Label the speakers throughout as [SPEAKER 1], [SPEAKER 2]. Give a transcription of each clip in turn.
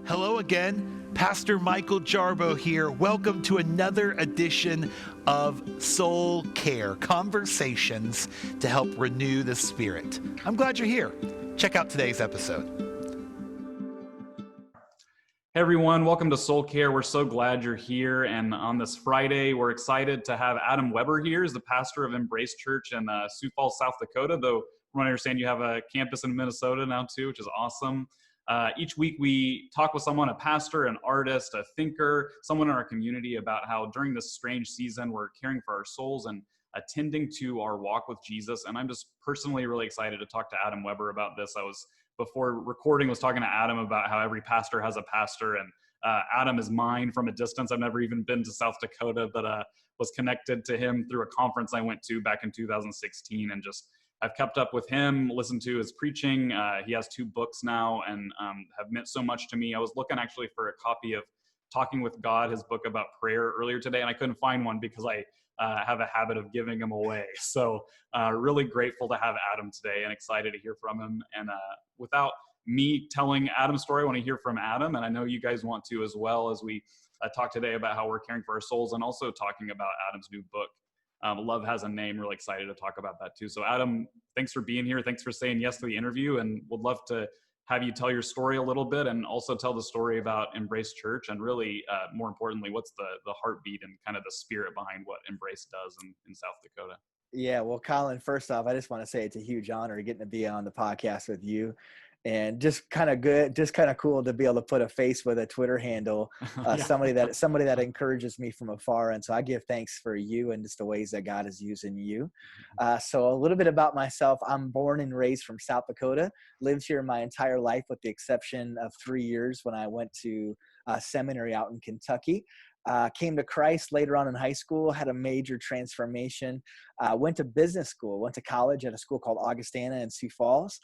[SPEAKER 1] Hello again, Pastor Michael Jarbo here. Welcome to another edition of Soul Care, conversations to help renew the spirit. I'm glad you're here. Check out today's episode.
[SPEAKER 2] Hey everyone, welcome to Soul Care. We're so glad you're here. And on this Friday, we're excited to have Adam Weber here as the pastor of Embrace Church in Sioux Falls, South Dakota, though from what I understand you have a campus in Minnesota now too, which is awesome. Each week we talk with someone, a pastor, an artist, a thinker, someone in our community about how during this strange season we're caring for our souls and attending to our walk with Jesus. And I'm just personally really excited to talk to Adam Weber about this. Before recording, was talking to Adam about how every pastor has a pastor, and Adam is mine from a distance. I've never even been to South Dakota, but was connected to him through a conference I went to back in 2016, and just I've kept up with him, listened to his preaching. He has 2 books now and have meant so much to me. I was looking actually for a copy of Talking with God, his book about prayer, earlier today, and I couldn't find one because I have a habit of giving them away. So really grateful to have Adam today and excited to hear from him. And without me telling Adam's story, I want to hear from Adam. And I know you guys want to as well, as we talk today about how we're caring for our souls and also talking about Adam's new book. Love Has a Name. Really excited to talk about that too. So Adam, thanks for being here. Thanks for saying yes to the interview, and would love to have you tell your story a little bit and also tell the story about Embrace Church and really, more importantly, what's the heartbeat and kind of the spirit behind what Embrace does in South Dakota.
[SPEAKER 3] Yeah, well, Colin, first off, I just want to say it's a huge honor getting to be on the podcast with you. And just kind of cool to be able to put a face with a Twitter handle,
[SPEAKER 2] Yeah.
[SPEAKER 3] somebody that encourages me from afar. And so I give thanks for you and just the ways that God is using you. So a little bit about myself. I'm born and raised from South Dakota, lived here my entire life with the exception of 3 years when I went to seminary out in Kentucky. Came to Christ later on in high school, had a major transformation, went to business school, went to college at a school called Augustana in Sioux Falls,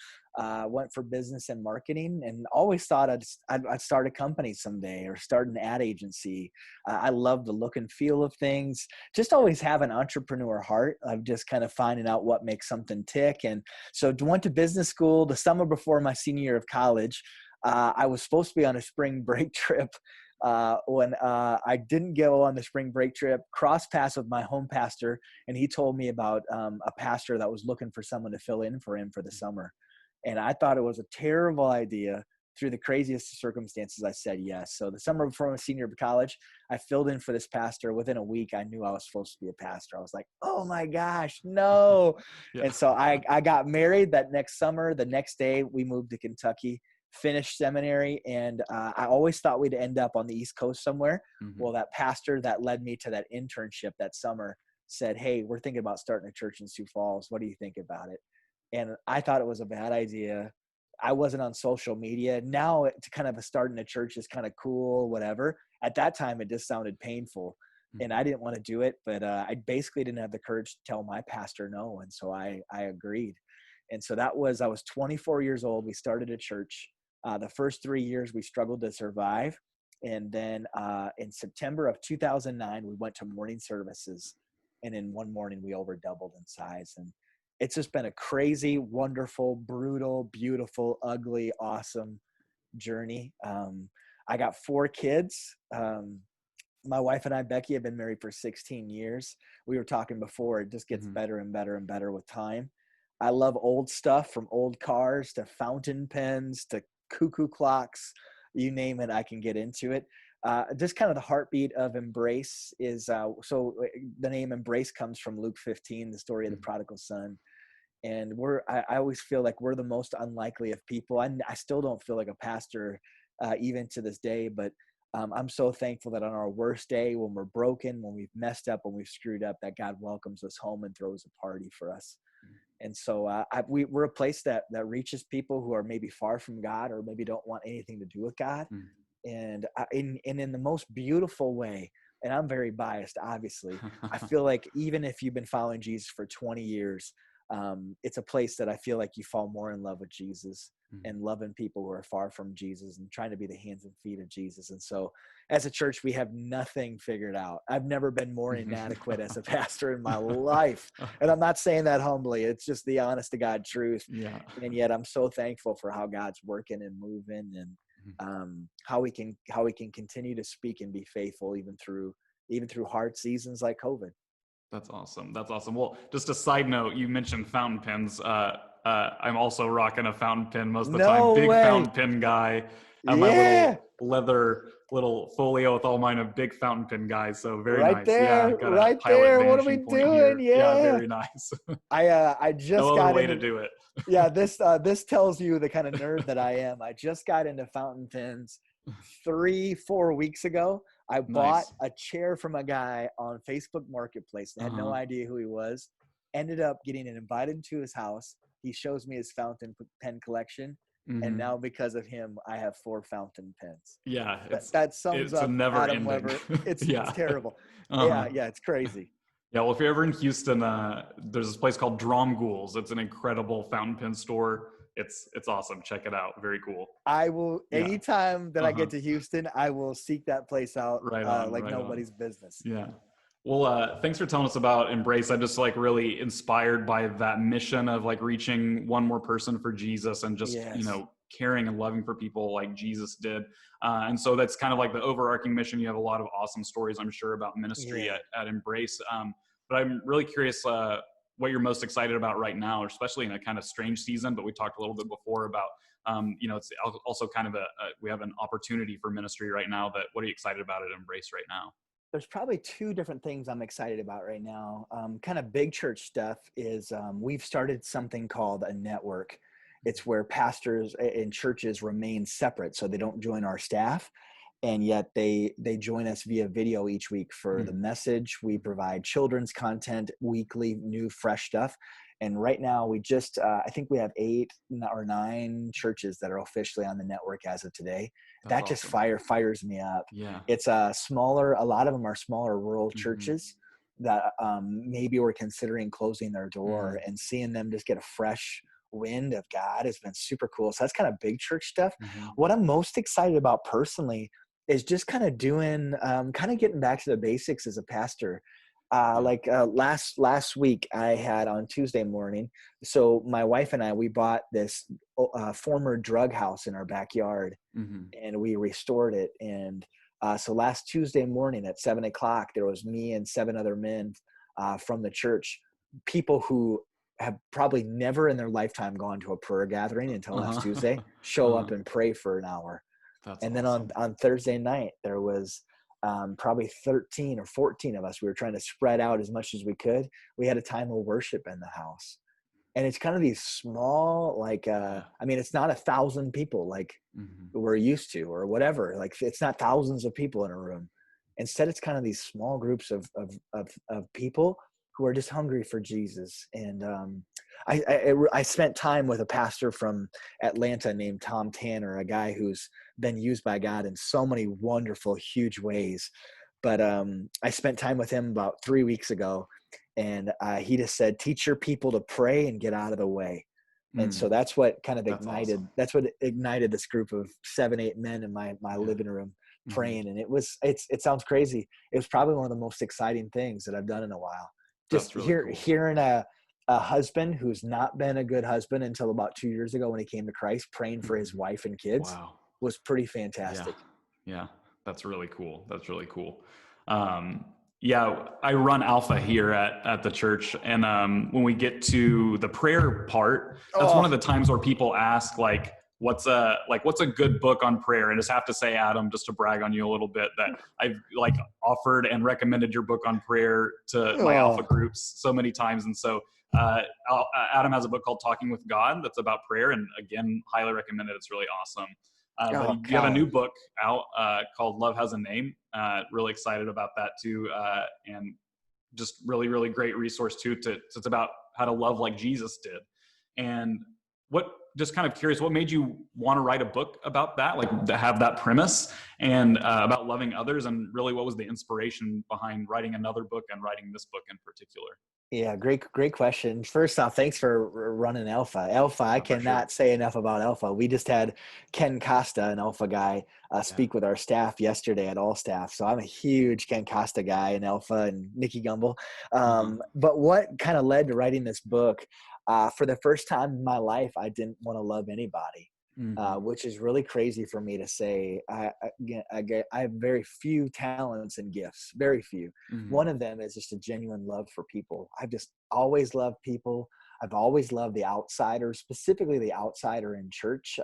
[SPEAKER 3] went for business and marketing, and always thought I'd start a company someday or start an ad agency. I love the look and feel of things, just always have an entrepreneur heart of just kind of finding out what makes something tick. And so went to business school the summer before my senior year of college. I was supposed to be on a spring break trip. When I didn't go on the spring break trip, cross paths with my home pastor, and he told me about a pastor that was looking for someone to fill in for him for the summer. And I thought it was a terrible idea. Through the craziest circumstances, I said yes. So the summer before my senior year of college, I filled in for this pastor. Within a week, I knew I was supposed to be a pastor. I was like, oh my gosh, no.
[SPEAKER 2] Yeah.
[SPEAKER 3] And so I got married that next summer. The next day, we moved to Kentucky, finished seminary, and I always thought we'd end up on the East Coast somewhere.
[SPEAKER 2] Mm-hmm.
[SPEAKER 3] Well, that pastor that led me to that internship that summer said, hey, we're thinking about starting a church in Sioux Falls. What do you think about it? And I thought it was a bad idea. I wasn't on social media. Now it's kind of starting a church is kind of cool, whatever. At that time, it just sounded painful. And I didn't want to do it, but I basically didn't have the courage to tell my pastor no. And so I agreed. And so I was 24 years old. We started a church. The first 3 years we struggled to survive. And then in September of 2009, we went to morning services. And in one morning, we over doubled in size. And it's just been a crazy, wonderful, brutal, beautiful, ugly, awesome journey. I got 4 kids. My wife and I, Becky, have been married for 16 years. We were talking before, it just gets better and better and better with time. I love old stuff, from old cars to fountain pens to cuckoo clocks, you name it, I can get into it. Just kind of the heartbeat of Embrace is, so the name Embrace comes from Luke 15, the story of the prodigal son. And I always feel like we're the most unlikely of people. I still don't feel like a pastor, even to this day, but I'm so thankful that on our worst day, when we're broken, when we've messed up, when we've screwed up, that God welcomes us home and throws a party for us. And so we're a place that reaches people who are maybe far from God or maybe don't want anything to do with God. And in the most beautiful way, and I'm very biased, obviously, I feel like even if you've been following Jesus for 20 years, it's a place that I feel like you fall more in love with Jesus and loving people who are far from Jesus and trying to be the hands and feet of Jesus. And so as a church, we have nothing figured out. I've never been more inadequate as a pastor in my life. And I'm not saying that humbly. It's just the honest to God truth.
[SPEAKER 2] Yeah.
[SPEAKER 3] And yet I'm so thankful for how God's working and moving. And how we can continue to speak and be faithful even through hard seasons like COVID.
[SPEAKER 2] That's awesome. That's awesome. Well, just a side note, you mentioned fountain pens. I'm also rocking a fountain pen most of the time.
[SPEAKER 3] No
[SPEAKER 2] Big
[SPEAKER 3] way.
[SPEAKER 2] fountain pen guy. I have my little leather little folio with all mine, a big fountain pen guy. So very
[SPEAKER 3] Right
[SPEAKER 2] nice.
[SPEAKER 3] there,
[SPEAKER 2] Yeah, got a
[SPEAKER 3] right
[SPEAKER 2] pilot
[SPEAKER 3] there. What are
[SPEAKER 2] vanishing
[SPEAKER 3] we
[SPEAKER 2] point
[SPEAKER 3] doing?
[SPEAKER 2] here.
[SPEAKER 3] Yeah.
[SPEAKER 2] Very nice.
[SPEAKER 3] I just
[SPEAKER 2] No
[SPEAKER 3] got
[SPEAKER 2] other way
[SPEAKER 3] into,
[SPEAKER 2] to do it.
[SPEAKER 3] yeah, this tells you the kind of nerd that I am. I just got into fountain pens 3-4 weeks ago. I bought
[SPEAKER 2] Nice.
[SPEAKER 3] a chair from a guy on Facebook Marketplace. I had no
[SPEAKER 2] Uh-huh.
[SPEAKER 3] idea who he was. Ended up getting invited to his house. He shows me his fountain pen collection. And
[SPEAKER 2] Mhm.
[SPEAKER 3] now because of him, I have 4 fountain pens.
[SPEAKER 2] Yeah,
[SPEAKER 3] That sums
[SPEAKER 2] it's a
[SPEAKER 3] up
[SPEAKER 2] never
[SPEAKER 3] Adam
[SPEAKER 2] ending.
[SPEAKER 3] Weber. It's
[SPEAKER 2] Yeah.
[SPEAKER 3] terrible.
[SPEAKER 2] Uh-huh.
[SPEAKER 3] Yeah, it's crazy.
[SPEAKER 2] Yeah, well, if you're ever in Houston, there's this place called Drum Ghouls. It's an incredible fountain pen store. It's awesome. Check it out. Very cool.
[SPEAKER 3] I will,
[SPEAKER 2] Yeah.
[SPEAKER 3] anytime that I get
[SPEAKER 2] Uh-huh.
[SPEAKER 3] to Houston, I will seek that place out
[SPEAKER 2] Right on.
[SPEAKER 3] like
[SPEAKER 2] Right on.
[SPEAKER 3] nobody's business.
[SPEAKER 2] Yeah. Well, thanks for telling us about Embrace. I'm just like really inspired by that mission of like reaching one more person for Jesus and just,
[SPEAKER 3] Yes.
[SPEAKER 2] caring and loving for people like Jesus did. And so that's kind of like the overarching mission. You have a lot of awesome stories, I'm sure, about ministry
[SPEAKER 3] Yeah.
[SPEAKER 2] at Embrace. But I'm really curious what you're most excited about right now, especially in a kind of strange season. But we talked a little bit before about, it's also kind of we have an opportunity for ministry right now. That what are you excited about at Embrace right now?
[SPEAKER 3] There's probably 2 different things I'm excited about right now. Kind of big church stuff is we've started something called a network. It's where pastors in churches remain separate, so they don't join our staff, and yet they join us via video each week for the message. We provide children's content, weekly, new, fresh stuff. And right now we just, I think we have 8 or 9 churches that are officially on the network as of today.
[SPEAKER 2] That's
[SPEAKER 3] That just
[SPEAKER 2] awesome.
[SPEAKER 3] fires me up.
[SPEAKER 2] Yeah.
[SPEAKER 3] It's a lot of them are smaller rural churches that maybe were considering closing their door, and seeing them just get a fresh wind of God has been super cool. So that's kind of big church stuff. What I'm most excited about personally is just kind of doing, kind of getting back to the basics as a pastor. Last week I had on Tuesday morning. So my wife and I, we bought this former drug house in our backyard, and we restored it. And so last Tuesday morning at 7:00, there was me and 7 other men from the church, people who have probably never in their lifetime gone to a prayer gathering until last Tuesday, show up and pray for an hour.
[SPEAKER 2] That's
[SPEAKER 3] and
[SPEAKER 2] awesome.
[SPEAKER 3] then on Thursday night, there was probably 13 or 14 of us. We were trying to spread out as much as we could. We had a time of worship in the house. And it's kind of these small, it's not 1,000 people like we're used to or whatever. Like it's not thousands of people in a room. Instead, it's kind of these small groups of people who are just hungry for Jesus. And I spent time with a pastor from Atlanta named Tom Tanner, a guy who's been used by God in so many wonderful, huge ways. But I spent time with him about 3 weeks ago, and he just said, teach your people to pray and get out of the way. And so that's what kind of ignited,
[SPEAKER 2] awesome.
[SPEAKER 3] That's what ignited this group of 7-8 men in my living room praying. And it sounds crazy. It was probably one of the most exciting things that I've done in a while. Just
[SPEAKER 2] really cool.
[SPEAKER 3] Hearing a husband who's not been a good husband until about 2 years ago when he came to Christ, praying for his wife and kids was pretty fantastic.
[SPEAKER 2] Yeah. That's really cool. That's really cool. I run Alpha here at the church. And when we get to the prayer part, that's one of the times where people ask like, what's a good book on prayer? And I just have to say, Adam, just to brag on you a little bit, that I've like offered and recommended your book on prayer to my Alpha groups so many times. And so Adam has a book called Talking with God that's about prayer, and again, highly recommend it. It's really awesome. But you have a new book out called Love Has a Name. Really excited about that too, and just really, really great resource too. It's about how to love like Jesus did. And just kind of curious, what made you want to write a book about that, like to have that premise and about loving others, and really what was the inspiration behind writing another book and writing this book in particular?
[SPEAKER 3] Yeah, great question. First off, thanks for running Alpha. I cannot say enough about Alpha. We just had Ken Costa, an Alpha guy, speak with our staff yesterday at All Staff. So I'm a huge Ken Costa guy in Alpha, and Nikki Gumbel. But what kind of led to writing this book? For the first time in my life, I didn't want to love anybody.
[SPEAKER 2] Mhm.
[SPEAKER 3] which is really crazy for me to say. I have very few talents and gifts, very few.
[SPEAKER 2] Mhm.
[SPEAKER 3] One of them is just a genuine love for people. I've just always loved people. I've always loved the outsider, specifically the outsider in church.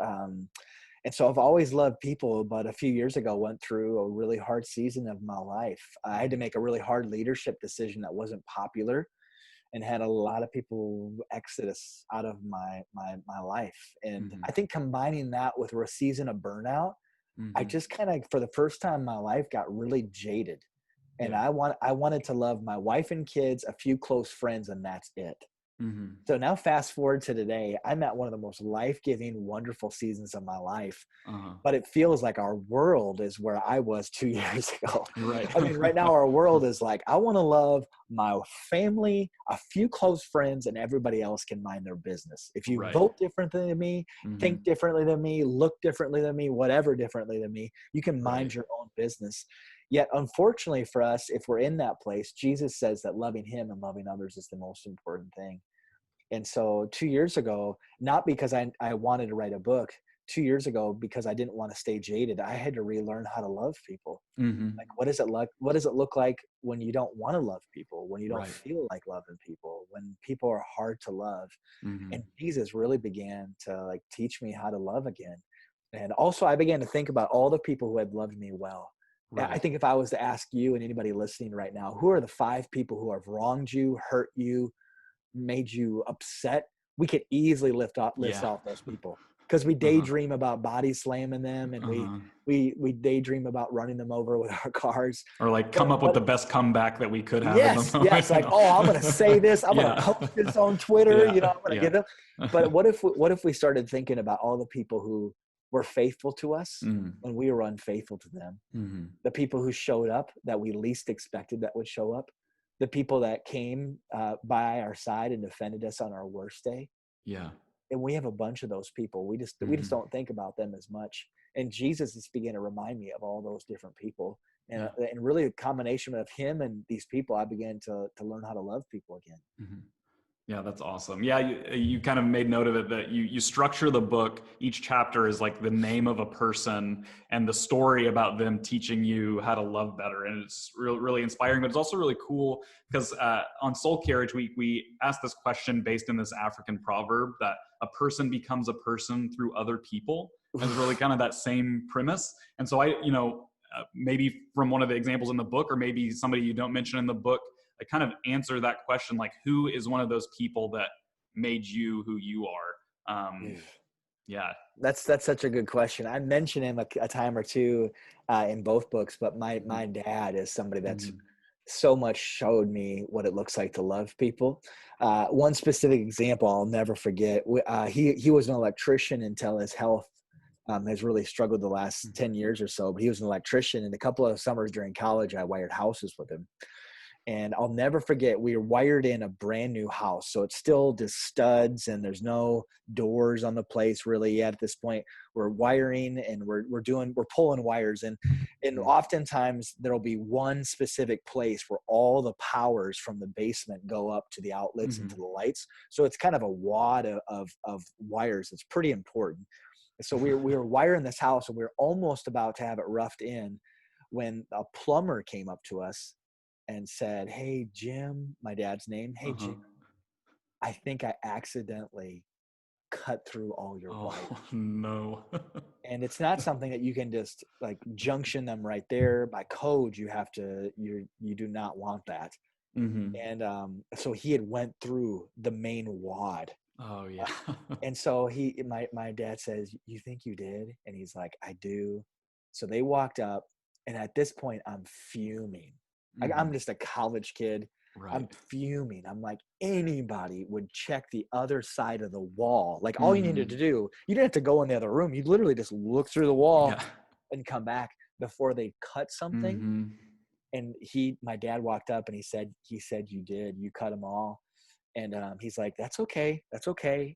[SPEAKER 3] And so I've always loved people, but a few years ago went through a really hard season of my life. I had to make a really hard leadership decision that wasn't popular, and had a lot of people exodus out of my life. And
[SPEAKER 2] Mhm.
[SPEAKER 3] I think combining that with a season of burnout, I
[SPEAKER 2] Mhm.
[SPEAKER 3] just kind of, for the first time in my life, got really jaded. And
[SPEAKER 2] Yeah.
[SPEAKER 3] I wanted to love my wife and kids, a few close friends, and that's it.
[SPEAKER 2] Mhm.
[SPEAKER 3] So now fast forward to today, I'm at one of the most life-giving, wonderful seasons of my life,
[SPEAKER 2] Uh-huh.
[SPEAKER 3] but it feels like our world is where I was 2 years ago.
[SPEAKER 2] Right.
[SPEAKER 3] I mean, right now our world is like, I want to love my family, a few close friends, and everybody else can mind their business. If you
[SPEAKER 2] Right.
[SPEAKER 3] vote differently than me, think
[SPEAKER 2] Mhm.
[SPEAKER 3] differently than me, look differently than me, whatever differently than me, you can
[SPEAKER 2] Right.
[SPEAKER 3] mind your own business. Yet, unfortunately for us, if we're in that place, Jesus says that loving him and loving others is the most important thing. And so 2 years ago, not because I wanted to write a book, 2 years ago, because I didn't want to stay jaded, I had to relearn how to love people.
[SPEAKER 2] Mhm.
[SPEAKER 3] Like, what does it look like when you don't want to love people, when you don't
[SPEAKER 2] Right.
[SPEAKER 3] feel like loving people, when people are hard to love? And
[SPEAKER 2] Mhm.
[SPEAKER 3] Jesus really began to like teach me how to love again. And also I began to think about all the people who had loved me well. I
[SPEAKER 2] Right.
[SPEAKER 3] think if I was to ask you and anybody listening right now, who are the 5 people who have wronged you, hurt you, made you upset, we could easily list
[SPEAKER 2] Yeah.
[SPEAKER 3] off those people, because we
[SPEAKER 2] Uh-huh.
[SPEAKER 3] daydream about body slamming them, and we
[SPEAKER 2] Uh-huh.
[SPEAKER 3] we we daydream about running them over with our cars.
[SPEAKER 2] Or like
[SPEAKER 3] But
[SPEAKER 2] come up with
[SPEAKER 3] but
[SPEAKER 2] the best comeback that we could have at the
[SPEAKER 3] yes,
[SPEAKER 2] moment,
[SPEAKER 3] yes,
[SPEAKER 2] you
[SPEAKER 3] like, oh, I'm gonna say
[SPEAKER 2] know.
[SPEAKER 3] this, I'm gonna
[SPEAKER 2] Yeah.
[SPEAKER 3] post this on Twitter,
[SPEAKER 2] Yeah.
[SPEAKER 3] I'm gonna
[SPEAKER 2] Yeah.
[SPEAKER 3] get them. But what if we started thinking about all the people who were faithful to us
[SPEAKER 2] Mhm.
[SPEAKER 3] when we were unfaithful to them?
[SPEAKER 2] Mhm.
[SPEAKER 3] The people who showed up that we least expected that would show up, the people that came by our side and defended us on our worst day.
[SPEAKER 2] Yeah.
[SPEAKER 3] And we have a bunch of those people. We just
[SPEAKER 2] Mhm.
[SPEAKER 3] don't think about them as much. And Jesus is beginning to remind me of all those different people.
[SPEAKER 2] Yeah.
[SPEAKER 3] And really a combination of him and these people, I began to learn how to love people again.
[SPEAKER 2] Mhm. Yeah, that's awesome. Yeah, you kind of made note of it that you structure the book. Each chapter is like the name of a person and the story about them teaching you how to love better, and it's really inspiring. But it's also really cool because on Soul Carriage we asked this question based in this African proverb that a person becomes a person through other people, and it's really kind of that same premise. And so maybe from one of the examples in the book, or maybe somebody you don't mention in the book, I kind of answer that question, like who is one of those people that made you who you are? Yeah.
[SPEAKER 3] That's such a good question. I mentioned him a time or two in both books, but my dad is somebody that's
[SPEAKER 2] Mhm.
[SPEAKER 3] so much showed me what it looks like to love people. One specific example I'll never forget. He was an electrician until his health has really struggled the last 10 years or so. But he was an electrician, and a couple of summers during college, I wired houses with him. And I'll never forget, we were wired in a brand new house. So it's still just studs and there's no doors on the place really yet at this point. We're wiring and we're pulling wires in. And
[SPEAKER 2] Mhm.
[SPEAKER 3] oftentimes there'll be one specific place where all the powers from the basement go up to the outlets and to
[SPEAKER 2] Mhm.
[SPEAKER 3] the lights. So it's kind of a wad of wires. It's pretty important. So we were wiring this house and we were almost about to have it roughed in when a plumber came up to us and said, "Hey, Jim," my dad's name, "Hey,
[SPEAKER 2] Uh-huh.
[SPEAKER 3] Jim, I think I accidentally cut through all your
[SPEAKER 2] Oh
[SPEAKER 3] wires."
[SPEAKER 2] no.
[SPEAKER 3] And it's not something that you can just like junction them right there. By code, you do not want that.
[SPEAKER 2] Mhm.
[SPEAKER 3] And so he had went through the main wad.
[SPEAKER 2] Oh
[SPEAKER 3] Uh,
[SPEAKER 2] yeah.
[SPEAKER 3] and so my dad says, "You think you did?" And he's like, "I do." So they walked up, and at this point, I'm fuming. I'm
[SPEAKER 2] Mhm.
[SPEAKER 3] just a college kid. I'm
[SPEAKER 2] Right.
[SPEAKER 3] fuming. I'm like, anybody would check the other side of the wall. Like, all you needed to
[SPEAKER 2] Mhm.
[SPEAKER 3] do, you didn't have to go in the other room. You literally just look through the wall
[SPEAKER 2] Yeah.
[SPEAKER 3] and come back before they cut something.
[SPEAKER 2] Mhm.
[SPEAKER 3] And my dad walked up and he said, "You did. You cut them all." And he's like, "That's okay. That's okay.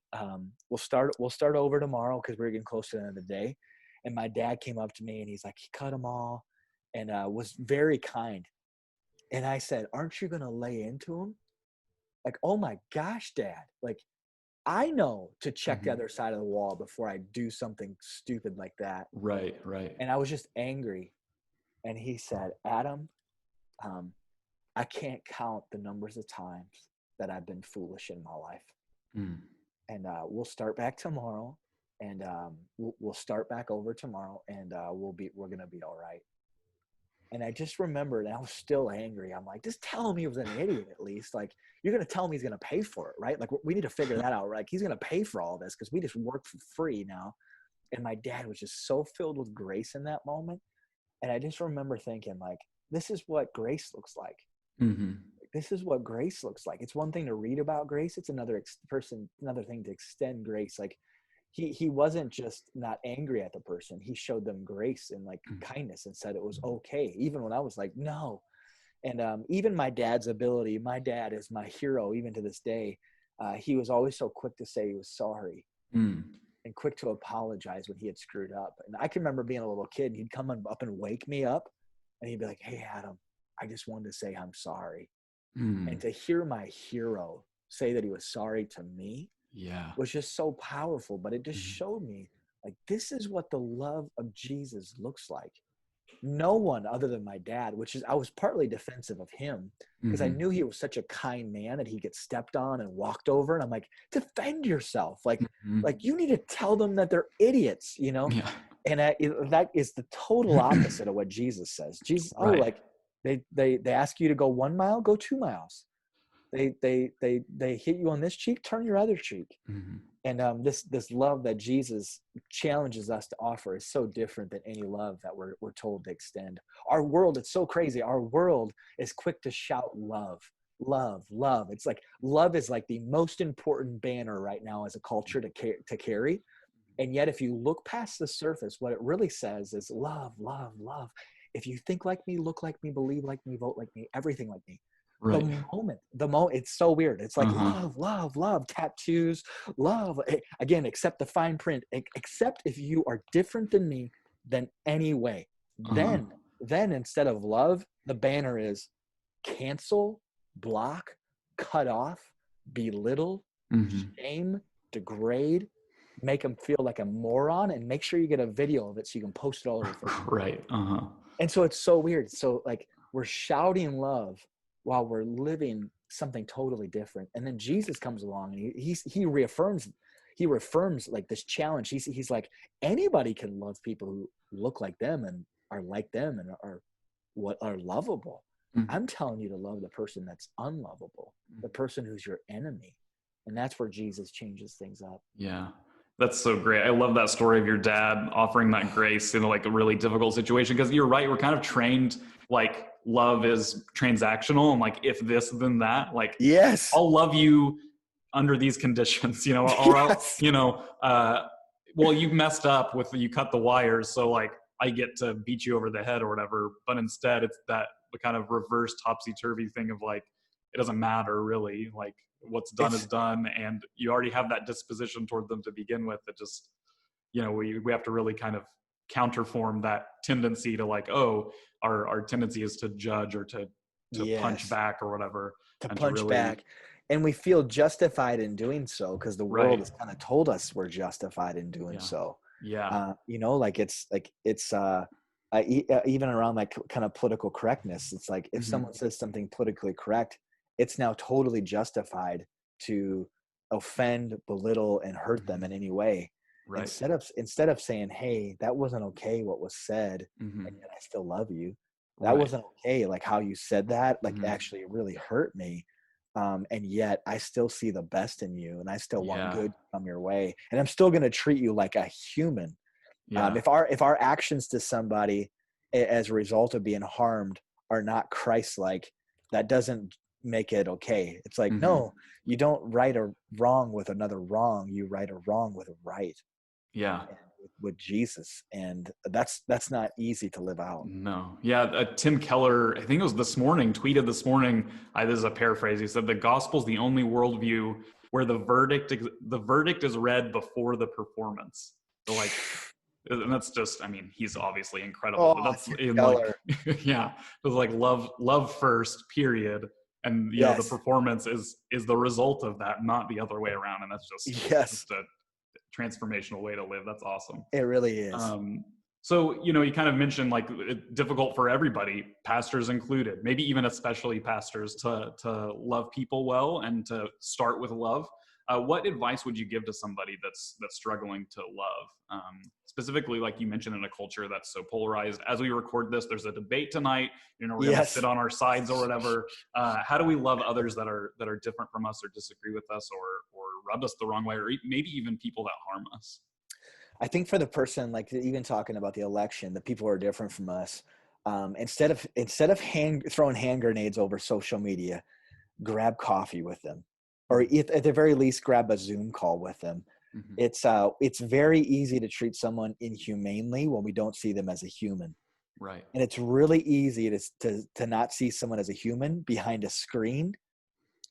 [SPEAKER 3] We'll start over tomorrow because we're getting close to the end of the day." And my dad came up to me and he's like, he cut them all, and was very kind. And I said, "Aren't you gonna lay into him?" Like, "Oh my gosh, Dad! Like, I know to check the
[SPEAKER 2] Mhm.
[SPEAKER 3] other side of the wall before I do something stupid like that.
[SPEAKER 2] Right, right.
[SPEAKER 3] And I was just angry. And he said, Adam, um, I can't count the numbers of times that I've been foolish in my life.
[SPEAKER 2] Mm.
[SPEAKER 3] And we'll start back tomorrow, and we'll start back over tomorrow, and we're gonna be all right. And I just remembered, and I was still angry. I'm like, just tell him he was an idiot at least. Like, you're gonna tell him he's gonna pay for it, right? Like, we need to figure that out. Like, he's gonna pay for all this because we just work for free now. And my dad was just so filled with grace in that moment. And I just remember thinking, like, this is what grace looks like.
[SPEAKER 2] Mm-hmm.
[SPEAKER 3] This is what grace looks like. It's one thing to read about grace. It's another thing to extend grace. Like, he wasn't just not angry at the person. He showed them grace and like kindness and said it was okay. Even when I was like, no. And even my dad's ability, my dad is my hero, even to this day. He was always so quick to say he was sorry.
[SPEAKER 2] Mm.
[SPEAKER 3] And quick to apologize when he had screwed up. And I can remember being a little kid, and he'd come up and wake me up, and he'd be like, hey, Adam, I just wanted to say I'm sorry.
[SPEAKER 2] Mm.
[SPEAKER 3] And to hear my hero say that he was sorry to me
[SPEAKER 2] Yeah.
[SPEAKER 3] was just so powerful. But it just
[SPEAKER 2] Mhm.
[SPEAKER 3] showed me, like, this is what the love of Jesus looks like. No one other than my dad, which is, I was partly defensive of him because I
[SPEAKER 2] Mhm.
[SPEAKER 3] knew he was such a kind man that he gets stepped on and walked over. And I'm like, defend yourself. Like
[SPEAKER 2] Mhm.
[SPEAKER 3] you need to tell them that they're idiots, you know?
[SPEAKER 2] Yeah.
[SPEAKER 3] And that is the total opposite of what Jesus says. Jesus,
[SPEAKER 2] Right.
[SPEAKER 3] like they ask you to go 1 mile, go 2 miles. They hit you on this cheek, turn your other cheek.
[SPEAKER 2] Mhm.
[SPEAKER 3] And this love that Jesus challenges us to offer is so different than any love that we're told to extend. Our world, it's so crazy. Our world is quick to shout love, love, love. It's like love is like the most important banner right now as a culture to carry. And yet, if you look past the surface, what it really says is love, love, love. If you think like me, look like me, believe like me, vote like me, everything like me.
[SPEAKER 2] Right.
[SPEAKER 3] The moment, it's so weird. It's like
[SPEAKER 2] Uh-huh.
[SPEAKER 3] love, love, love, tattoos, love. Again, accept the fine print. Except if you are different than me, then any way.
[SPEAKER 2] Uh-huh.
[SPEAKER 3] Then instead of love, the banner is cancel, block, cut off, belittle,
[SPEAKER 2] Mhm.
[SPEAKER 3] shame, degrade, make them feel like a moron, and make sure you get a video of it so you can post it all over Facebook.
[SPEAKER 2] Right. Uh-huh.
[SPEAKER 3] And so it's so weird. So like we're shouting love while we're living something totally different. And then Jesus comes along and he reaffirms like this challenge. He's like, anybody can love people who look like them and are like them and are lovable.
[SPEAKER 2] Mhm.
[SPEAKER 3] I'm telling you to love the person that's unlovable, the person who's your enemy. And that's where Jesus changes things up.
[SPEAKER 2] Yeah. That's so great. I love that story of your dad offering that grace in like a really difficult situation. Because you're right, we're kind of trained like love is transactional and like if this then that. Like
[SPEAKER 3] Yes.
[SPEAKER 2] I'll love you under these conditions, you know, or I'll,
[SPEAKER 3] Yes.
[SPEAKER 2] you know, well, you messed up with you cut the wires, so like I get to beat you over the head or whatever. But instead, it's that kind of reverse topsy turvy thing of like it doesn't matter really. Like what's done is done, and you already have that disposition toward them to begin with. That just, you know, we have to really kind of counterform that tendency to like, oh, our tendency is to judge or to punch
[SPEAKER 3] Yes.
[SPEAKER 2] back or whatever,
[SPEAKER 3] To
[SPEAKER 2] and
[SPEAKER 3] punch
[SPEAKER 2] to really
[SPEAKER 3] back. And we feel justified in doing so because the world
[SPEAKER 2] right.
[SPEAKER 3] has kind of told us we're justified in doing so.
[SPEAKER 2] Yeah.
[SPEAKER 3] You know, like it's even around like kind of political correctness. It's like if
[SPEAKER 2] Mhm.
[SPEAKER 3] someone says something politically correct, it's now totally justified to offend, belittle, and hurt them in any way.
[SPEAKER 2] Right.
[SPEAKER 3] Instead of saying, hey, that wasn't okay what was said,
[SPEAKER 2] Mhm.
[SPEAKER 3] and yet I still love you. That
[SPEAKER 2] Right.
[SPEAKER 3] wasn't okay. Like how you said that, like
[SPEAKER 2] Mhm.
[SPEAKER 3] actually really hurt me. And yet I still see the best in you, and I still want
[SPEAKER 2] Yeah.
[SPEAKER 3] good to come your way, and I'm still going to treat you like a human.
[SPEAKER 2] Yeah.
[SPEAKER 3] If our actions to somebody as a result of being harmed are not Christ-like, that doesn't make it okay. It's like,
[SPEAKER 2] Mhm.
[SPEAKER 3] no, you don't right a wrong with another wrong. You right a wrong with a right.
[SPEAKER 2] Yeah.
[SPEAKER 3] And with Jesus, and that's not easy to live out.
[SPEAKER 2] No. Yeah. Tim Keller, I think it was this morning, tweeted this morning. This is a paraphrase. He said, "The gospel's the only worldview where the verdict is read before the performance." So like, and that's just, I mean, he's obviously incredible, but
[SPEAKER 3] Oh,
[SPEAKER 2] that's
[SPEAKER 3] Tim
[SPEAKER 2] in like,
[SPEAKER 3] Keller.
[SPEAKER 2] yeah, it was like love first, period. And the
[SPEAKER 3] Yes.
[SPEAKER 2] performance is the result of that, not the other way around. And that's
[SPEAKER 3] Yes.
[SPEAKER 2] just a transformational way to live. That's awesome.
[SPEAKER 3] It really is.
[SPEAKER 2] So, you kind of mentioned like it's difficult for everybody, pastors included, maybe even especially pastors, to love people well and to start with love. What advice would you give to somebody that's struggling to love? Specifically, like you mentioned, in a culture that's so polarized. As we record this, there's a debate tonight. We're going to
[SPEAKER 3] Yes.
[SPEAKER 2] sit on our sides or whatever. How do we love others that are different from us or disagree with us or rub us the wrong way, or maybe even people that harm us?
[SPEAKER 3] I think for the person, like even talking about the election, the people who are different from us, instead of throwing hand grenades over social media, grab coffee with them, or at the very least, grab a Zoom call with them.
[SPEAKER 2] Mm-hmm.
[SPEAKER 3] It's very easy to treat someone inhumanely when we don't see them as a human.
[SPEAKER 2] Right.
[SPEAKER 3] And it's really easy to not see someone as a human behind a screen.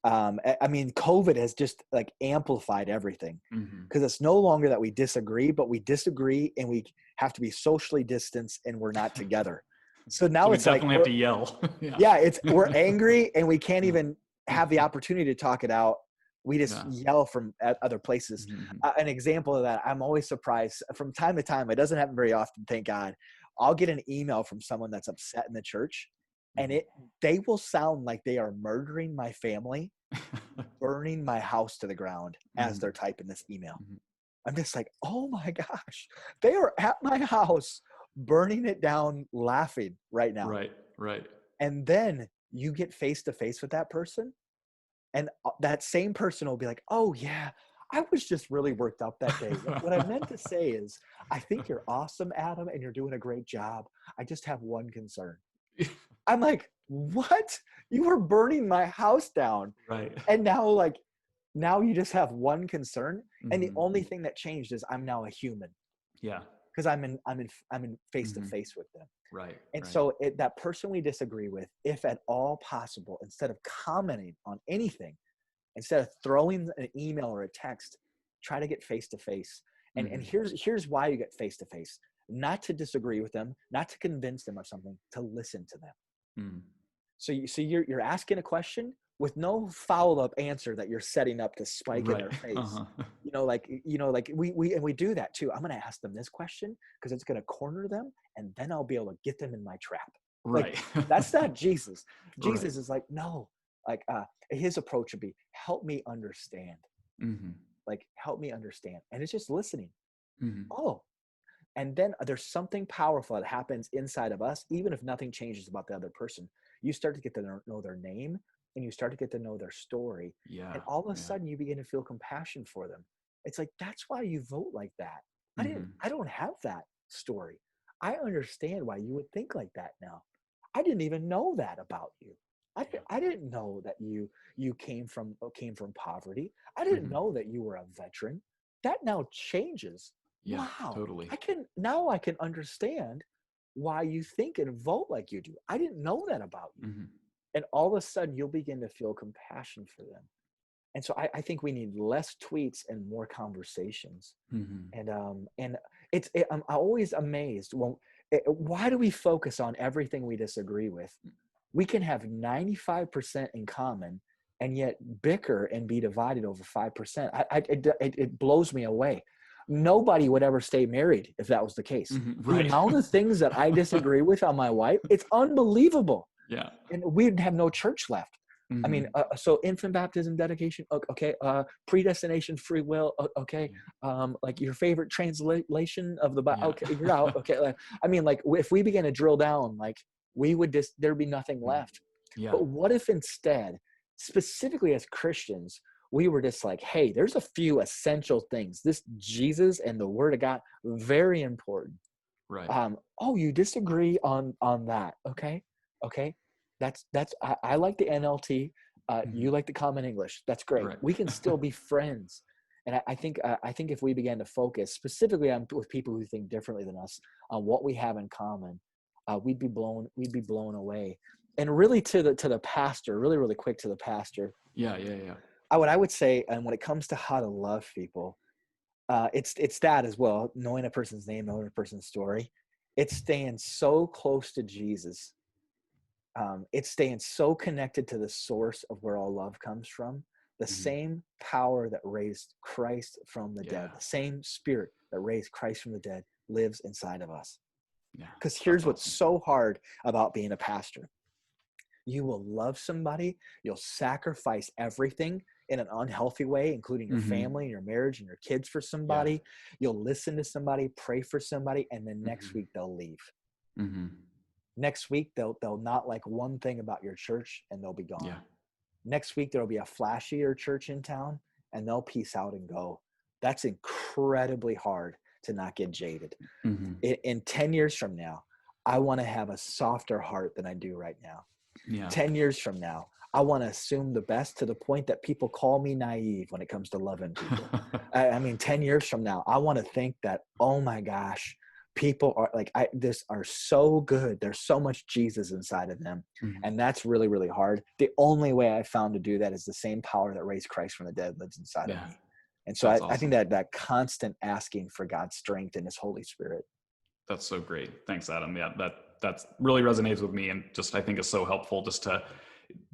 [SPEAKER 3] I mean, COVID has just like amplified everything, because it's no longer that we disagree, but we disagree and we have to be socially distanced and we're not together. So now
[SPEAKER 2] we
[SPEAKER 3] it's like,
[SPEAKER 2] definitely have to yell.
[SPEAKER 3] yeah, we're angry and we can't even have the opportunity to talk it out. We just yell from other places. An example of that, I'm always surprised from time to time. It doesn't happen very often, thank God. I'll get an email from someone that's upset in the church, and they will sound like they are murdering my family, burning my house to the ground as they're typing this email. I'm just like, oh my gosh, they are at my house burning it down, laughing right now.
[SPEAKER 2] Right.
[SPEAKER 3] And then you get face to face with that person, and that same person will be like, oh yeah, I was just really worked up that day. What I meant to say is, I think you're awesome, Adam, and you're doing a great job. I just have one concern. I'm like, what? You were burning my house down.
[SPEAKER 2] Right.
[SPEAKER 3] And now you just have one concern. And the only thing that changed is I'm now a human.
[SPEAKER 2] Yeah.
[SPEAKER 3] Because I'm in face to face with them.
[SPEAKER 2] Right.
[SPEAKER 3] And so that person we disagree with, if at all possible, instead of commenting on anything, instead of throwing an email or a text, try to get face to face. And here's why you get face to face: not to disagree with them, not to convince them of something, to listen to them. So you're asking a question with no follow-up answer that you're setting up to spike in their face. We do that too. I'm going to ask them this question because it's going to corner them, and then I'll be able to get them in my trap.
[SPEAKER 2] Right.
[SPEAKER 3] Like, that's not Jesus. Jesus is like, no, like his approach would be, help me understand. Like, help me understand. And it's just listening. Oh, and then there's something powerful that happens inside of us, even if nothing changes about the other person. You start to get to know their name, and you start to get to know their story.
[SPEAKER 2] Yeah.
[SPEAKER 3] And all of a sudden you begin to feel compassion for them. It's like, that's why you vote like that. I don't have that story. I understand why you would think like that now. I didn't even know that about you. I didn't know that you came from poverty. I didn't know that you were a veteran. That now changes.
[SPEAKER 2] Yeah,
[SPEAKER 3] wow.
[SPEAKER 2] totally.
[SPEAKER 3] I can understand why you think and vote like you do. I didn't know that about you. And all of a sudden you'll begin to feel compassion for them. And so I think we need less tweets and more conversations. And I'm always amazed. Why do we focus on everything we disagree with? We can have 95% in common and yet bicker and be divided over 5%. It blows me away. Nobody would ever stay married if that was the case.
[SPEAKER 2] Right.
[SPEAKER 3] The amount of things that I disagree with on my wife, it's unbelievable.
[SPEAKER 2] Yeah.
[SPEAKER 3] And we'd have no church left. I mean, so infant baptism, dedication, okay, predestination, free will, okay, like your favorite translation of the Bible, okay, you're out, okay. I mean, like if we began to drill down, like there'd be nothing left.
[SPEAKER 2] Yeah.
[SPEAKER 3] But what if instead, specifically as Christians, we were just like, hey, there's a few essential things. This Jesus and the Word of God, very important.
[SPEAKER 2] Right.
[SPEAKER 3] Oh, you disagree on that, okay. I like the NLT. You like the Common English. That's great.
[SPEAKER 2] Right.
[SPEAKER 3] We can still be friends. And I think if we began to focus specifically with people who think differently than us on what we have in common, we'd be blown away. And really to the pastor, really quick to the pastor.
[SPEAKER 2] Yeah.
[SPEAKER 3] What I would say, and when it comes to how to love people, it's that as well. Knowing a person's name, knowing a person's story. It's staying so close to Jesus It's staying so connected to the source of where all love comes from. The same power that raised Christ from the dead, the same spirit that raised Christ from the dead lives inside of us.
[SPEAKER 2] Yeah.
[SPEAKER 3] Because here's what's so hard about being a pastor. You will love somebody, you'll sacrifice everything in an unhealthy way, including your family and your marriage and your kids for somebody. You'll listen to somebody, pray for somebody, and then next week they'll leave. Next week, they'll not like one thing about your church and they'll be gone.
[SPEAKER 2] Yeah.
[SPEAKER 3] Next week, there'll be a flashier church in town and they'll peace out and go. That's incredibly hard to not get jaded. In 10 years from now, I want to have a softer heart than I do right now. 10 years from now, I want to assume the best to the point that people call me naive when it comes to loving people. I mean, 10 years from now, I want to think that, oh my gosh, people are like, this are so good. There's so much Jesus inside of them. And that's really, really hard. The only way I found to do that is the same power that raised Christ from the dead lives inside of me. And so I think that constant asking for God's strength and his Holy Spirit.
[SPEAKER 2] That's so great. Thanks, Adam. Yeah, that's really resonates with me, and just I think is so helpful just to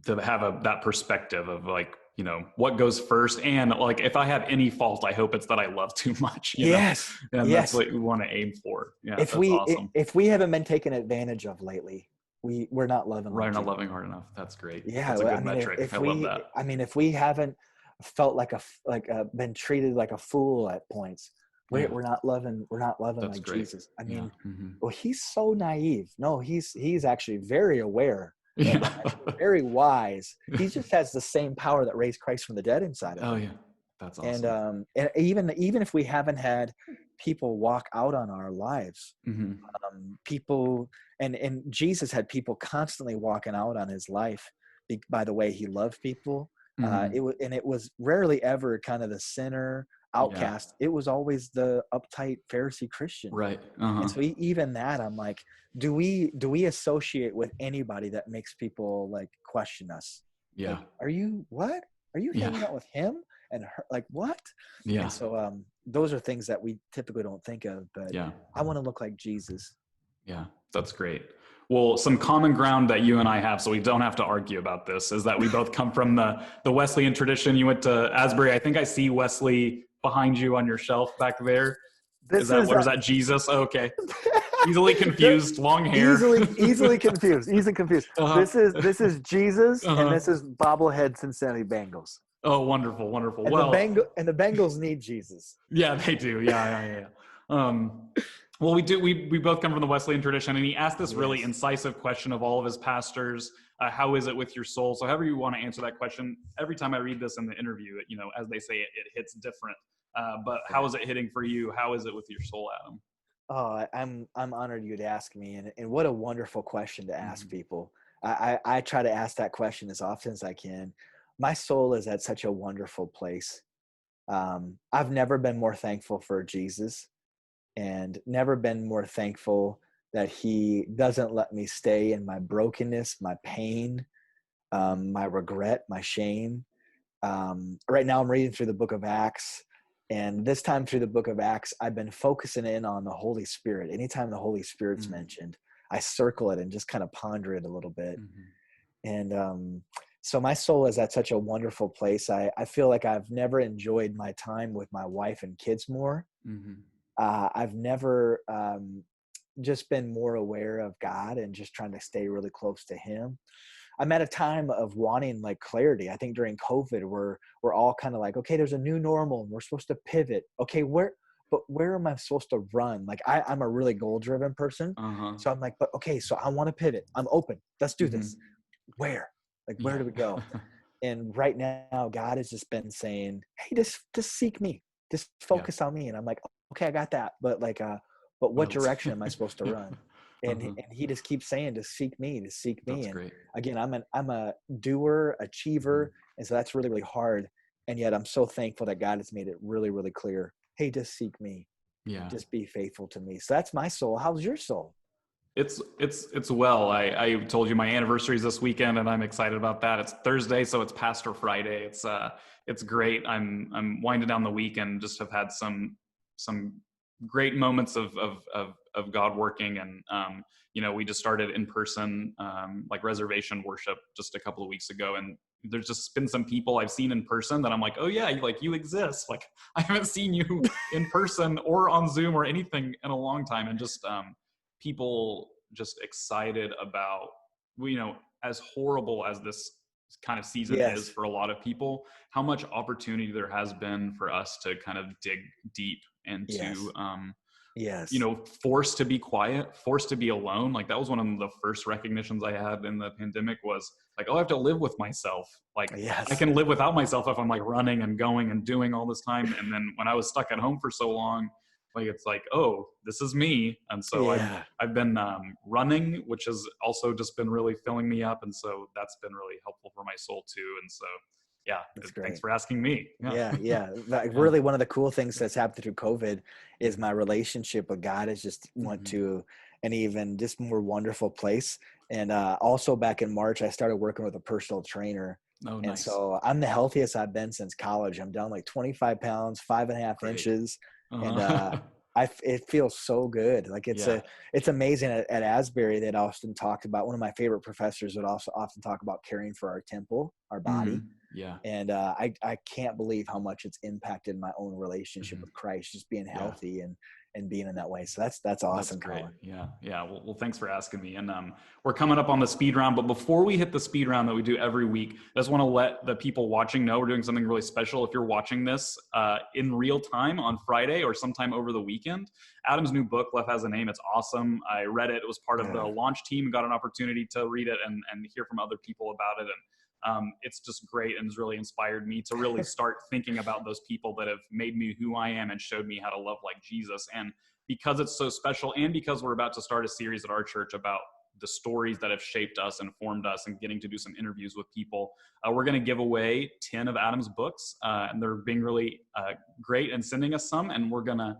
[SPEAKER 2] have that perspective of like, you know, what goes first, and like if I have any fault, I hope it's that I love too much. You know? And that's what we want to aim for. Yeah,
[SPEAKER 3] if we haven't been taken advantage of lately, we're not loving.
[SPEAKER 2] Right, not loving hard enough. That's great.
[SPEAKER 3] Yeah,
[SPEAKER 2] that's a good metric. I love that.
[SPEAKER 3] I mean, if we haven't felt been treated like a fool at points, we're not loving like great. Jesus. I mean, well, he's so naive. No, he's actually very aware, very wise. He just has the same power that raised Christ from the dead inside of him.
[SPEAKER 2] Oh yeah, that's awesome.
[SPEAKER 3] And even if we haven't had people walk out on our lives, people and Jesus had people constantly walking out on his life by the way he loved people. It was rarely ever kind of the sinner outcast. It was always the uptight Pharisee Christian.
[SPEAKER 2] Right.
[SPEAKER 3] And so even that, I'm like, do we associate with anybody that makes people like question us?
[SPEAKER 2] Yeah.
[SPEAKER 3] Like, are you hanging out with him and her? Like what?
[SPEAKER 2] Yeah.
[SPEAKER 3] And so those are things that we typically don't think of, but I want to look like Jesus.
[SPEAKER 2] Yeah, that's great. Well, some common ground that you and I have, so we don't have to argue about this, is that we both come from the Wesleyan tradition. You went to Asbury. I think I see Wesley behind you on your shelf back there. Is that Jesus? Oh, okay. Easily confused, long hair.
[SPEAKER 3] Easily confused. This is Jesus, and this is bobblehead Cincinnati Bengals.
[SPEAKER 2] Oh, wonderful, wonderful.
[SPEAKER 3] And the Bengals need Jesus.
[SPEAKER 2] Yeah, they do. Yeah. Well, we both come from the Wesleyan tradition, and he asked this really incisive question of all of his pastors. How is it with your soul? So however you want to answer that question, every time I read this in the interview, you know, as they say, it hits different. But how is it hitting for you? How is it with your soul, Adam?
[SPEAKER 3] Oh, I'm honored you'd ask me, and what a wonderful question to ask people. I try to ask that question as often as I can. My soul is at such a wonderful place. I've never been more thankful for Jesus, and never been more thankful that he doesn't let me stay in my brokenness, my pain, my regret, my shame. Right now I'm reading through the book of Acts, and this time through the book of Acts, I've been focusing in on the Holy Spirit. Anytime the Holy Spirit's mentioned, I circle it and just kind of ponder it a little bit. And so my soul is at such a wonderful place. I feel like I've never enjoyed my time with my wife and kids more. I've never just been more aware of God and just trying to stay really close to him. I'm at a time of wanting like clarity. I think during COVID, we're all kind of like, okay, there's a new normal and we're supposed to pivot. Okay, where am I supposed to run? Like I'm a really goal-driven person. So I'm like, but okay, so I want to pivot. I'm open. Let's do this. Where? Like, where do we go? And right now, God has just been saying, hey, just seek me. Just focus on me. And I'm like, okay, I got that. But like, but what direction am I supposed to run? And he just keeps saying to seek me.
[SPEAKER 2] That's
[SPEAKER 3] and
[SPEAKER 2] great.
[SPEAKER 3] Again, I'm a doer, achiever, and so that's really, really hard. And yet I'm so thankful that God has made it really, really clear. Hey, just seek me.
[SPEAKER 2] Yeah.
[SPEAKER 3] Just be faithful to me. So that's my soul. How's your soul?
[SPEAKER 2] It's well. I told you my anniversary is this weekend, and I'm excited about that. It's Thursday, so it's Pastor Friday. It's great. I'm winding down the week and just have had some great moments of God working. And, we just started in person, like reservation worship just a couple of weeks ago. And there's just been some people I've seen in person that I'm like, oh yeah, you exist. Like I haven't seen you in person or on Zoom or anything in a long time. And just people just excited about, as horrible as this kind of season is for a lot of people, how much opportunity there has been for us to kind of dig deep into, forced to be quiet, forced to be alone. Like that was one of the first recognitions I had in the pandemic was like, oh, I have to live with myself. Like I can live without myself if I'm like running and going and doing all this time. And then when I was stuck at home for so long, like it's like, oh, this is me. And so I've been running, which has also just been really filling me up. And so that's been really helpful for my soul too. And so thanks for asking me.
[SPEAKER 3] Really, one of the cool things that's happened through COVID is my relationship with God has just went to an even just more wonderful place. And also back in March, I started working with a personal trainer.
[SPEAKER 2] Oh, nice.
[SPEAKER 3] And so I'm the healthiest I've been since college. I'm down like 25 pounds, 5.5 inches. And it feels so good. Like it's amazing at Asbury that Austin talked about. One of my favorite professors would also often talk about caring for our temple, our body. And I can't believe how much it's impacted my own relationship with Christ, just being healthy and being in that way. So that's awesome.
[SPEAKER 2] That's great. Colin. Yeah. Well, thanks for asking me. And we're coming up on the speed round, but before we hit the speed round that we do every week, I just want to let the people watching know we're doing something really special. If you're watching this in real time on Friday or sometime over the weekend, Adam's new book, Left Has a Name. It's awesome. I read it. It was part of the launch team and got an opportunity to read it and hear from other people about it. And it's just great and has really inspired me to really start thinking about those people that have made me who I am and showed me how to love like Jesus. And because it's so special and because we're about to start a series at our church about the stories that have shaped us and formed us and getting to do some interviews with people, we're going to give away 10 of Adam's books and they're being really great and sending us some. And we're going to,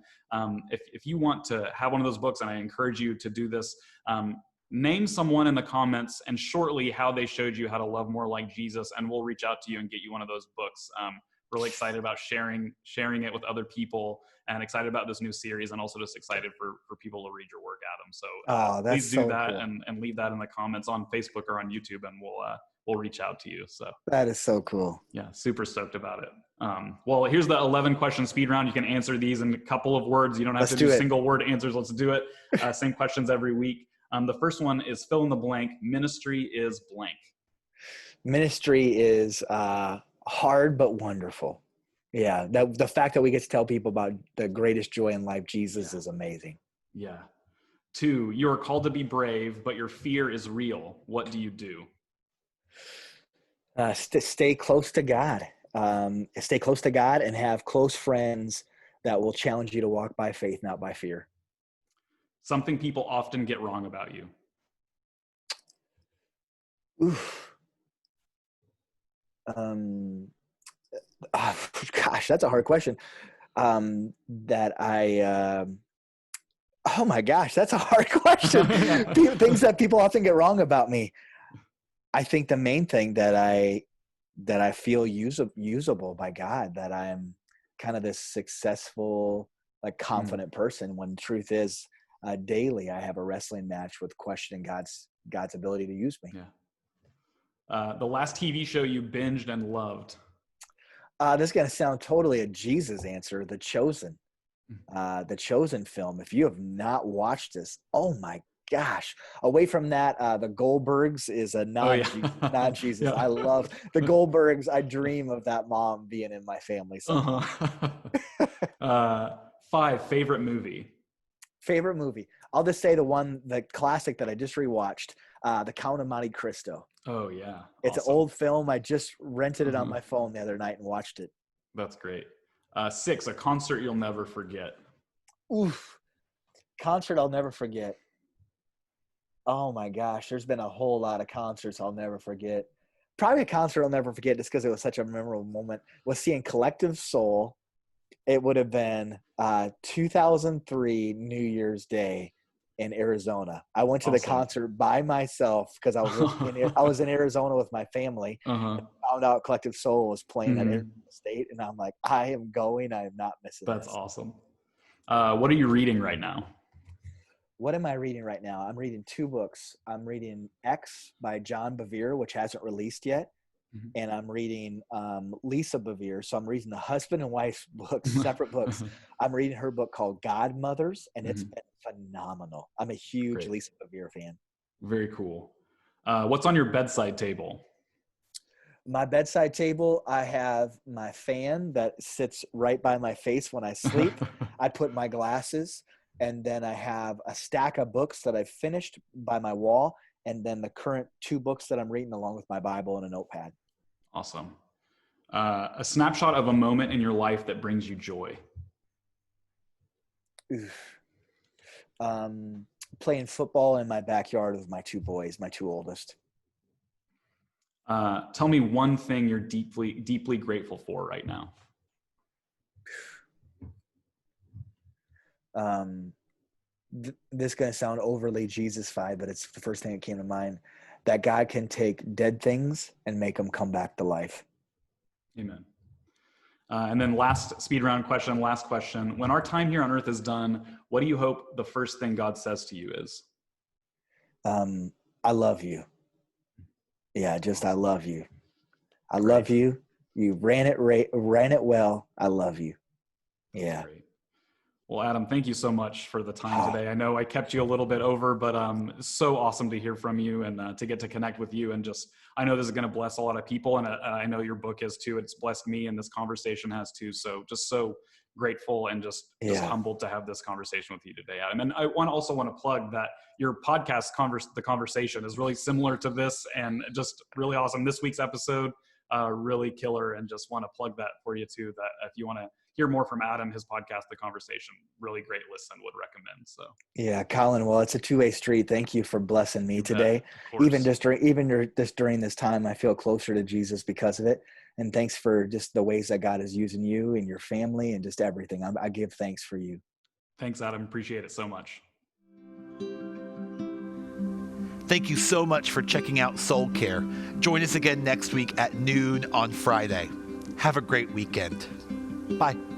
[SPEAKER 2] if you want to have one of those books, and I encourage you to do this, name someone in the comments and shortly how they showed you how to love more like Jesus, and we'll reach out to you and get you one of those books. Really excited about sharing it with other people, and excited about this new series, and also just excited for people to read your work, Adam. So please do that cool. and leave that in the comments on Facebook or on YouTube, and we'll reach out to you. So
[SPEAKER 3] that is so cool.
[SPEAKER 2] Yeah, super stoked about it. Well, here's the 11 question speed round. You can answer these in a couple of words. You don't have to do single word answers. Let's do it. Same questions every week. The first one is fill in the blank. Ministry is blank. Ministry is hard but wonderful. Yeah, the fact that we get to tell people about the greatest joy in life, Jesus, is amazing. Yeah. 2, you are called to be brave, but your fear is real. What do you do? Stay close to God. Stay close to God and have close friends that will challenge you to walk by faith, not by fear. Something people often get wrong about you. Oof. Gosh, that's a hard question. Oh my gosh, that's a hard question. Things that people often get wrong about me. I think the main thing that I feel usable by God, that I'm kind of this successful, like confident person, when the truth is, daily I have a wrestling match with questioning God's ability to use me. Yeah. The last TV show you binged and loved. This is going to sound totally a Jesus answer. The Chosen film. If you have not watched this, oh my gosh. Away from that, the Goldbergs is a non-Jesus. Yeah. I love the Goldbergs. I dream of that mom being in my family somehow. 5, favorite movie. Favorite movie. I'll just say the classic that I just rewatched, The Count of Monte Cristo. Oh yeah. It's awesome. An old film. I just rented it on my phone the other night and watched it. That's great. 6, a concert you'll never forget. Oof. Concert I'll never forget. Oh my gosh. There's been a whole lot of concerts I'll never forget. Probably a concert I'll never forget just because it was such a memorable moment was seeing Collective Soul. It would have been 2003 New Year's Day in Arizona. I went to the concert by myself because I was in Arizona with my family. And found out Collective Soul was playing at Arizona State, and I'm like, I am going. I am not missing. That's awesome. What are you reading right now?
[SPEAKER 3] What am I reading right now? I'm reading 2 books. I'm reading X by John Bevere, which hasn't released yet.
[SPEAKER 2] Mhm.
[SPEAKER 3] And I'm reading Lisa Bevere. So I'm reading the husband and wife books, separate books. I'm reading her book called Godmothers, and it's been phenomenal. I'm a huge
[SPEAKER 2] Great.
[SPEAKER 3] Lisa Bevere fan.
[SPEAKER 2] Very cool. What's on your bedside table?
[SPEAKER 3] My bedside table, I have my fan that sits right by my face when I sleep. I put my glasses, and then I have a stack of books that I've finished by my wall, and then the current 2 books that I'm reading along with my Bible and a notepad.
[SPEAKER 2] Awesome. A snapshot of a moment in your life that brings you joy.
[SPEAKER 3] Playing football in my backyard with my 2 boys, my 2 oldest.
[SPEAKER 2] Tell me one thing you're deeply, deeply grateful for right now.
[SPEAKER 3] This is going to sound overly Jesus-fied, but it's the first thing that came to mind, that God can take dead things and make them come back to life.
[SPEAKER 2] Amen. And then last speed round question, last question. When our time here on earth is done, what do you hope the first thing God says to you is?
[SPEAKER 3] I love you. Yeah, just I love you. I love you. You ran it well. I love you. Yeah.
[SPEAKER 2] Great. Well, Adam, thank you so much for the time today. I know I kept you a little bit over, but so awesome to hear from you and to get to connect with you. And just, I know this is going to bless a lot of people, and I know your book is too. It's blessed me, and this conversation has too. So just so grateful and just humbled to have this conversation with you today, Adam. And I also want to plug that your podcast, The Conversation, is really similar to this and just really awesome. This week's episode, really killer, and just want to plug that for you too, that if you want to hear more from Adam, his podcast, The Conversation, really great listen, would recommend. So
[SPEAKER 3] yeah, Colin, well, it's a 2-way street. Thank you for blessing me today. Even during this time, I feel closer to Jesus because of it. And thanks for just the ways that God is using you and your family and just everything. I give thanks for you.
[SPEAKER 2] Thanks, Adam. Appreciate it so much.
[SPEAKER 1] Thank you so much for checking out Soul Care. Join us again next week at noon on Friday. Have a great weekend. Bye.